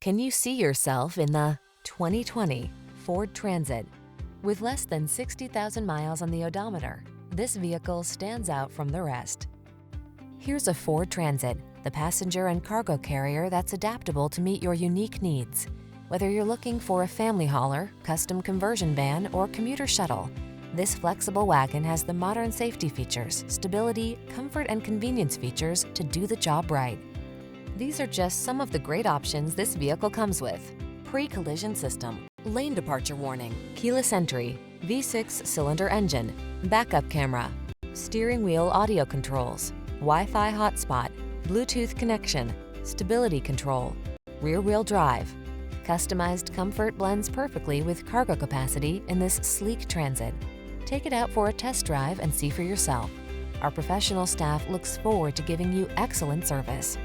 Can you see yourself in the 2020 Ford Transit? With less than 60,000 miles on the odometer, this vehicle stands out from the rest. Here's a Ford Transit, the passenger and cargo carrier that's adaptable to meet your unique needs. Whether you're looking for a family hauler, custom conversion van, or commuter shuttle, this flexible wagon has the modern safety features, stability, comfort, and convenience features to do the job right. These are just some of the great options this vehicle comes with: pre-collision system, lane departure warning, keyless entry, V6 cylinder engine, backup camera, steering wheel audio controls, Wi-Fi hotspot, Bluetooth connection, stability control, rear-wheel drive. Customized comfort blends perfectly with cargo capacity in this sleek Transit. Take it out for a test drive and see for yourself. Our professional staff looks forward to giving you excellent service.